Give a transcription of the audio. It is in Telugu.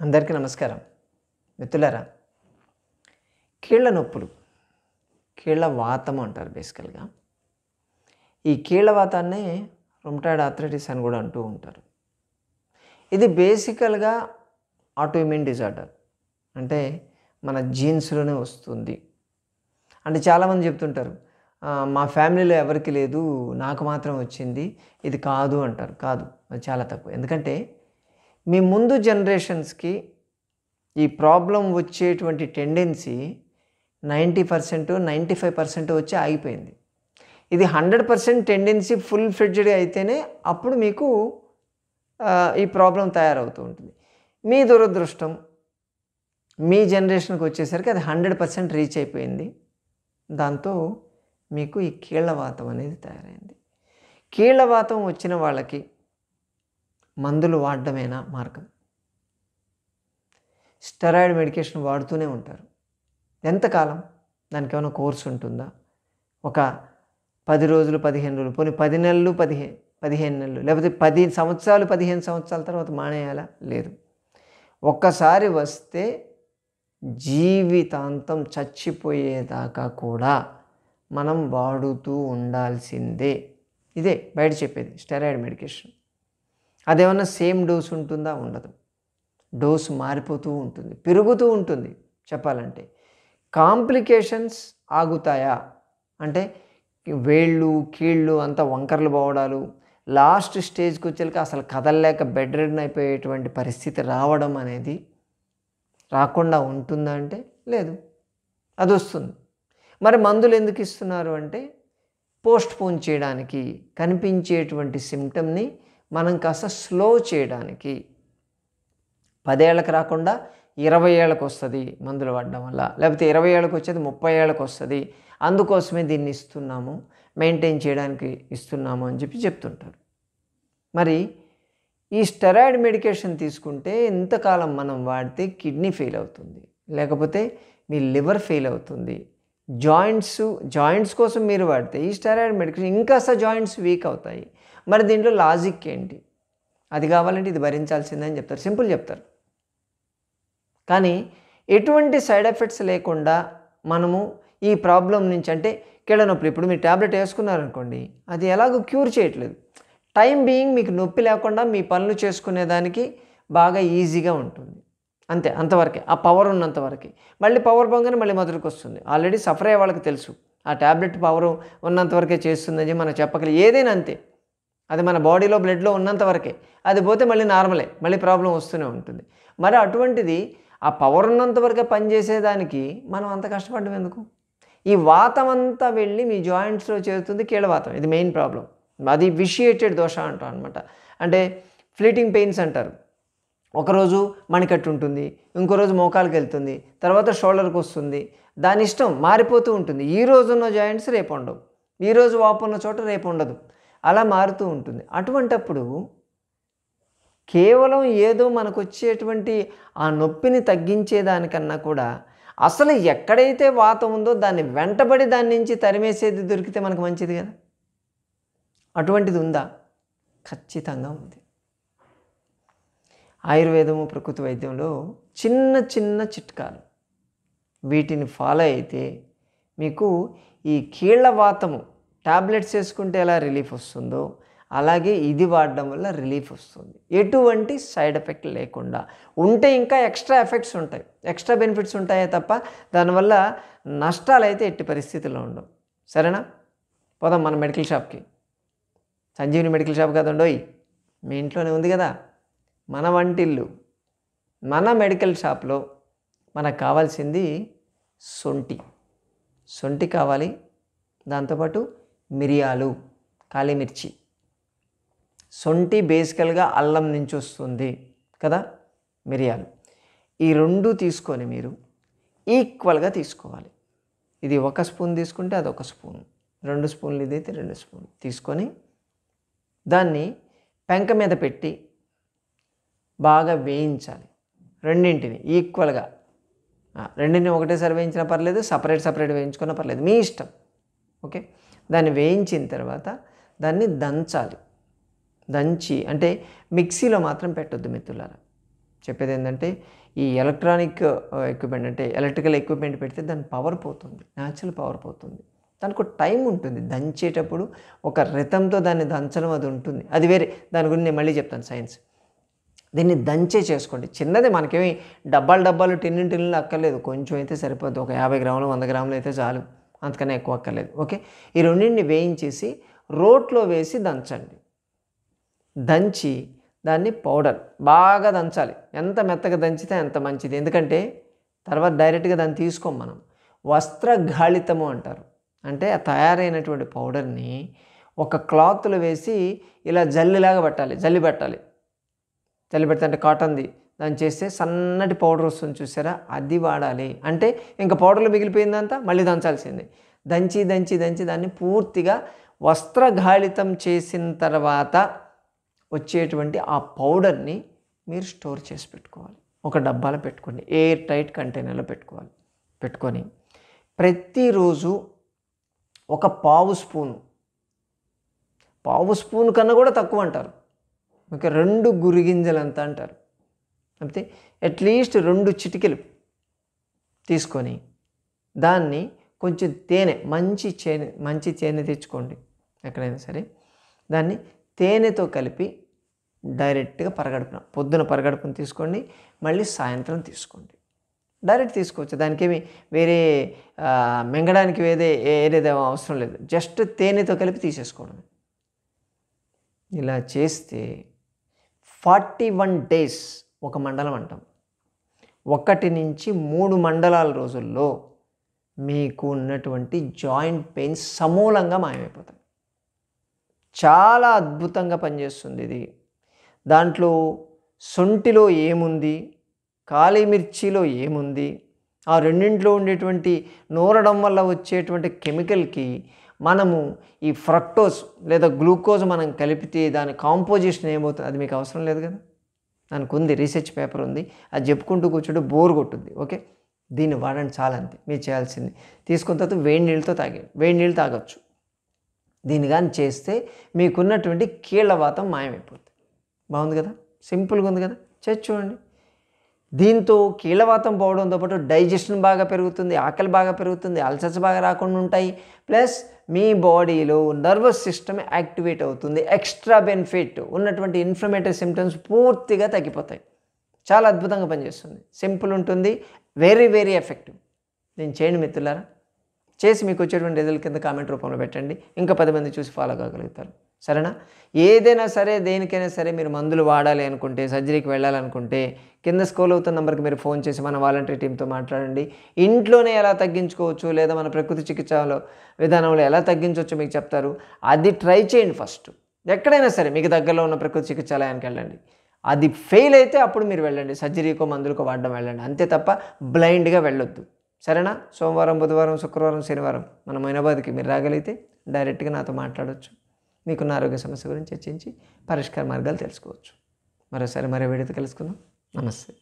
అందరికీ నమస్కారం మిత్రులారా. కీళ్ళ నొప్పులు, కీళ్ళ వాతం అంటారు బేసికల్గా. ఈ కీళ్ళ వాతాన్నే రుమటాయిడ్ ఆర్థరైటిస్ అని కూడా అంటూ ఉంటారు. ఇది బేసికల్గా ఆటోఇమ్యూన్ డిజార్డర్, అంటే మన జీన్స్లోనే వస్తుంది. అంటే చాలామంది చెప్తుంటారు, మా ఫ్యామిలీలో ఎవరికి లేదు, నాకు మాత్రం వచ్చింది, ఇది కాదు అంటారు. కాదు, అది చాలా తప్పు. ఎందుకంటే మీ ముందు జనరేషన్స్కి ఈ ప్రాబ్లం వచ్చేటువంటి టెండెన్సీ 90%, 95% వచ్చి ఆగిపోయింది. ఇది 100% టెండెన్సీ ఫుల్ ఫ్లెడ్జ్డ్గా అయితేనే అప్పుడు మీకు ఈ ప్రాబ్లం తయారవుతూ ఉంటుంది. మీ దురదృష్టం మీ జనరేషన్కి వచ్చేసరికి అది 100% రీచ్ అయిపోయింది. దాంతో మీకు ఈ కీళ్ళవాతం అనేది తయారైంది. కీళ్ళవాతం వచ్చిన వాళ్ళకి మందులు వాడడమేనా మార్గం? స్టెరాయిడ్ మెడికేషన్ వాడుతూనే ఉంటారు. ఎంతకాలం? దానికి ఏమైనా కోర్సు ఉంటుందా? ఒక 10 రోజులు, 15 రోజులు, పోనీ 10 నెలలు, 15 నెలలు, లేకపోతే 10 సంవత్సరాలు, 15 సంవత్సరాల తర్వాత మానేయాలా? లేదు. ఒక్కసారి వస్తే జీవితాంతం చచ్చిపోయేదాకా కూడా మనం వాడుతూ ఉండాల్సిందే. ఇదే బయట చెప్పేది స్టెరాయిడ్ మెడికేషన్. అదేమన్నా సేమ్ డోస్ ఉంటుందా? ఉండదు. డోసు మారిపోతూ ఉంటుంది, పెరుగుతూ ఉంటుంది. చెప్పాలంటే కాంప్లికేషన్స్ ఆగుతాయా అంటే వేళ్ళు, కీళ్ళు అంతా వంకర్లు పోవడాలు, లాస్ట్ స్టేజ్కి వచ్చేసరికి అసలు కదలలేక బెడ్ రిడన్ అయిపోయేటువంటి పరిస్థితి రావడం అనేది రాకుండా ఉంటుందా అంటే లేదు, అది వస్తుంది. మరి మందులు ఎందుకు ఇస్తున్నారు అంటే పోస్ట్పోన్ చేయడానికి, కనిపించేటువంటి సిమ్టమ్ని మనం కాస్త స్లో చేయడానికి. 10 ఏళ్ళకి రాకుండా 20 ఏళ్ళకి వస్తుంది మందులు వాడడం వల్ల, లేకపోతే 20 ఏళ్ళకి వచ్చేది 30 ఏళ్ళకి వస్తుంది, అందుకోసమే దీన్ని ఇస్తున్నాము, మెయింటైన్ చేయడానికి ఇస్తున్నాము అని చెప్తుంటారు. మరి ఈ స్టెరాయిడ్ మెడికేషన్ తీసుకుంటే ఇంతకాలం మనం వాడితే కిడ్నీ ఫెయిల్ అవుతుంది, లేకపోతే మీ లివర్ ఫెయిల్ అవుతుంది. జాయింట్స్ కోసం మీరు వాడితే ఈ స్టెరాయిడ్ మెడికేషన్ ఇంకాస్త జాయింట్స్ వీక్ అవుతాయి. మరి దీంట్లో లాజిక్ ఏంటి? అది కావాలంటే ఇది భరించాల్సిందని చెప్తారు, సింపుల్ చెప్తారు. కానీ ఎటువంటి సైడ్ ఎఫెక్ట్స్ లేకుండా మనము ఈ ప్రాబ్లం నుంచి, అంటే కీళ్ళ నొప్పి, ఇప్పుడు మీరు ట్యాబ్లెట్ వేసుకున్నారనుకోండి, అది ఎలాగో క్యూర్ చేయట్లేదు. టైం బీయింగ్ మీకు నొప్పి లేకుండా మీ పనులు చేసుకునేదానికి బాగా ఈజీగా ఉంటుంది, అంతే, అంతవరకే. ఆ పవర్ ఉన్నంతవరకు. మళ్ళీ పవర్ పోగానే మళ్ళీ మొదటికి వస్తుంది. ఆల్రెడీ సఫర్ అయ్యే వాళ్ళకి తెలుసు ఆ ట్యాబ్లెట్ పవర్ ఉన్నంతవరకే చేస్తుందని మనం చెప్పగలి. ఏదైనా అంతే, అది మన బాడీలో బ్లడ్లో ఉన్నంతవరకే. అది పోతే మళ్ళీ నార్మలే, మళ్ళీ ప్రాబ్లం వస్తూనే ఉంటుంది. మరి అటువంటిది ఆ పవర్ ఉన్నంతవరకే పనిచేసేదానికి మనం అంత కష్టపడడం ఎందుకు? ఈ వాతం అంతా వెళ్ళి మీ జాయింట్స్లో చేరుతుంది, కీళ్ళవాతం. ఇది మెయిన్ ప్రాబ్లం. అది విషియేటెడ్ దోష అంటాం అనమాట. అంటే ఫ్లీటింగ్ పెయిన్స్ అంటారు. ఒకరోజు మణికట్టు ఉంటుంది, ఇంకో రోజు మోకాలకు వెళ్తుంది, తర్వాత షోల్డర్కి వస్తుంది. దాని ఇష్టం మారిపోతూ ఉంటుంది. ఈ రోజు ఉన్న జాయింట్స్ రేపు ఉండవు, ఈరోజు వాపు ఉన్న చోట రేపు ఉండదు, అలా మారుతూ ఉంటుంది. అటువంటప్పుడు కేవలం ఏదో మనకు వచ్చేటువంటి ఆ నొప్పిని తగ్గించేదానికన్నా కూడా అసలు ఎక్కడైతే వాతం ఉందో దాన్ని వెంటబడి దాని నుంచి తరిమేసేది దొరికితే మనకు మంచిది కదా. అటువంటిది ఉందా? ఖచ్చితంగా ఉంది. ఆయుర్వేదము, ప్రకృతి వైద్యంలో చిన్న చిన్న చిట్కాలు, వీటిని ఫాలో అయితే మీకు ఈ కీళ్ళవాతము టాబ్లెట్స్ వేసుకుంటే ఎలా రిలీఫ్ వస్తుందో అలాగే ఇది వాడడం వల్ల రిలీఫ్ వస్తుంది, ఎటువంటి సైడ్ ఎఫెక్ట్ లేకుండా. ఉంటే ఇంకా ఎక్స్ట్రా ఎఫెక్ట్స్ ఉంటాయి, ఎక్స్ట్రా బెనిఫిట్స్ ఉంటాయే తప్ప దానివల్ల నష్టాలు అయితే ఎట్టి పరిస్థితుల్లో ఉండవు. సరేనా? పోదాం మన మెడికల్ షాప్కి. సంజీవిని మెడికల్ షాప్ కదండోయ్, మీ ఇంట్లోనే ఉంది కదా మన వంటిల్లు. మన మెడికల్ షాప్లో మనకు కావాల్సింది సొంటి కావాలి, దాంతోపాటు మిరియాలు, కాళీమిర్చి. సొంటి బేసికల్గా అల్లం నుంచి వస్తుంది కదా, మిరియాలు. ఈ రెండు తీసుకొని మీరు ఈక్వల్గా తీసుకోవాలి. ఇది 1 స్పూన్ తీసుకుంటే అది 1 స్పూన్, 2 స్పూన్లు ఇదైతే 2 స్పూన్లు తీసుకొని దాన్ని పెంక మీద పెట్టి బాగా వేయించాలి. రెండింటిని ఈక్వల్గా, రెండింటిని ఒకటేసారి వేయించినా పర్లేదు, సపరేట్ వేయించుకున్నా పర్లేదు, మీ ఇష్టం. ఓకే, దాన్ని వేయించిన తర్వాత దాన్ని దంచాలి. దంచి, అంటే మిక్సీలో మాత్రం పెట్టొద్దు మిత్రులారా, చెప్పేది ఏంటంటే ఈ ఎలక్ట్రానిక్ ఎక్విప్మెంట్ అంటే ఎలక్ట్రికల్ ఎక్విప్మెంట్ పెడితే దాని పవర్ పోతుంది, న్యాచురల్ పవర్ పోతుంది. దానికి ఒక టైం ఉంటుంది, దంచేటప్పుడు ఒక రితంతో దాన్ని దంచడం అది ఉంటుంది, అది వేరే. దాని గురించి నేను మళ్ళీ చెప్తాను సైన్స్. దీన్ని దంచే చేసుకోండి. చిన్నదే, మనకేమి డబ్బాలు టిన్నులు అక్కర్లేదు, కొంచెం అయితే సరిపోద్ది. ఒక 50 గ్రాములు 100 గ్రాములు అయితే చాలు, అంతకన్నా ఎక్కువ అక్కర్లేదు. ఓకే, ఈ రెండింటిని వేయించేసి రోట్లో వేసి దంచండి. దంచి దాన్ని పౌడర్ బాగా దంచాలి. ఎంత మెత్తగా దంచితే అంత మంచిది. ఎందుకంటే తర్వాత డైరెక్ట్గా దాన్ని తీసుకోం మనం. వస్త్రగాళితము అంటారు. అంటే ఆ తయారైనటువంటి పౌడర్ని ఒక క్లాత్లో వేసి ఇలా జల్లిలాగా పట్టాలి, జల్లి పెట్టాలి అంటే కాటన్ది. దాన్ని చేస్తే సన్నటి పౌడర్ వస్తుంది చూసారా, అది వాడాలి. అంటే ఇంకా పౌడర్లో మిగిలిపోయిందంతా మళ్ళీ దంచాల్సిందే. దంచి దాన్ని పూర్తిగా వస్త్రగాళితం చేసిన తర్వాత వచ్చేటువంటి ఆ పౌడర్ని మీరు స్టోర్ చేసి పెట్టుకోవాలి. ఒక డబ్బాలో పెట్టుకోండి, ఎయిర్ టైట్ కంటైనర్లో పెట్టుకొని ప్రతిరోజు ఒక పావు స్పూన్ కన్నా కూడా తక్కువ అంటారు, ఓకే, 2 గురిగింజలంతా అంటారు. అయితే అట్లీస్ట్ 2 చిటికెలు తీసుకొని దాన్ని కొంచెం తేనె, మంచి తేనె తెచ్చుకోండి ఎక్కడైనా సరే. దాన్ని తేనెతో కలిపి డైరెక్ట్గా పొద్దున పరగడుపున తీసుకోండి, మళ్ళీ సాయంత్రం తీసుకోండి. డైరెక్ట్ తీసుకోవచ్చు, దానికేమి వేరే మింగడానికి ఏదేదో అవసరం లేదు. జస్ట్ తేనెతో కలిపి తీసేసుకోవడం. ఇలా చేస్తే 41 డేస్, ఒక మండలం అంటాం, 1 నుంచి 3 మండలాల రోజుల్లో మీకు ఉన్నటువంటి జాయింట్ పెయిన్స్ సమూలంగా మాయమైపోతాయి. చాలా అద్భుతంగా పనిచేస్తుంది ఇది. దాంట్లో సొంటిలో ఏముంది, కాళీ మిర్చిలో ఏముంది, ఆ రెండింటిలో ఉండేటువంటి నూరడం వల్ల వచ్చేటువంటి కెమికల్కి మనము ఈ ఫ్రక్టోజ్ లేదా గ్లూకోజ్ మనం కలిపితే దాని కాంపోజిషన్ ఏమవుతుంది, అది మీకు అవసరం లేదు కదా. దానికి ఉంది, రీసెర్చ్ పేపర్ ఉంది, అది చెప్పుకుంటూ కూర్చుంటే బోర్ కొట్టుద్ది. ఓకే, దీన్ని వాడండి, చాలా అంతే మీరు చేయాల్సింది. తీసుకున్న తర్వాత వేడి నీళ్ళు తాగొచ్చు. దీన్ని కానీ చేస్తే మీకున్నటువంటి కీళ్ళవాతం మాయమైపోతుంది. బాగుంది కదా, సింపుల్గా ఉంది కదా, చేసి చూడండి. దీంతో కీళ్ళవాతం పోవడంతో పాటు డైజెషన్ బాగా పెరుగుతుంది, ఆకలి బాగా పెరుగుతుంది, అల్సర్స్ బాగా రాకుండా ఉంటాయి. ప్లస్ మీ బాడీలో నర్వస్ సిస్టమ్ యాక్టివేట్ అవుతుంది. ఎక్స్ట్రా బెనిఫిట్ ఉన్నటువంటి ఇన్ఫ్లమేటరీ సిమ్టమ్స్ పూర్తిగా తగ్గిపోతాయి. చాలా అద్భుతంగా పనిచేస్తుంది, సింపుల్ ఉంటుంది, వెరీ వెరీ ఎఫెక్టివ్. నేను చేయండి మిత్రులారా. చేసి మీకు వచ్చేటువంటి రిజల్ట్ కింద కామెంట్ రూపంలో పెట్టండి. ఇంకా 10 మంది చూసి ఫాలో కాగలుగుతారు. సరేనా? ఏదైనా సరే, దేనికైనా సరే మీరు మందులు వాడాలి అనుకుంటే, సర్జరీకి వెళ్ళాలనుకుంటే కింద స్క్రోల్ అవుతున్న నెంబర్కి మీరు ఫోన్ చేసి మన వాలంటరీ టీంతో మాట్లాడండి. ఇంట్లోనే ఎలా తగ్గించుకోవచ్చు లేదా మన ప్రకృతి చికిత్సలో విధానంలో ఎలా తగ్గించవచ్చో మీకు చెప్తారు. అది ట్రై చేయండి ఫస్ట్. ఎక్కడైనా సరే మీకు దగ్గరలో ఉన్న ప్రకృతి చికిత్సాలయానికి వెళ్ళండి. అది ఫెయిల్ అయితే అప్పుడు మీరు వెళ్ళండి, సర్జరీకో మందులకో వాడడం వెళ్ళండి. అంతే తప్ప బ్లైండ్గా వెళ్ళొద్దు. సరేనా? సోమవారం, బుధవారం, శుక్రవారం, శనివారం మన మైనాబాద్కి మీరు రాగలిగితే డైరెక్ట్గా నాతో మాట్లాడవచ్చు. మీకున్న ఆరోగ్య సమస్య గురించి చర్చించి పరిష్కార మార్గాలు తెలుసుకోవచ్చు. మరోసారి మరో వీడియోతో కలుసుకుందాం. నమస్తే.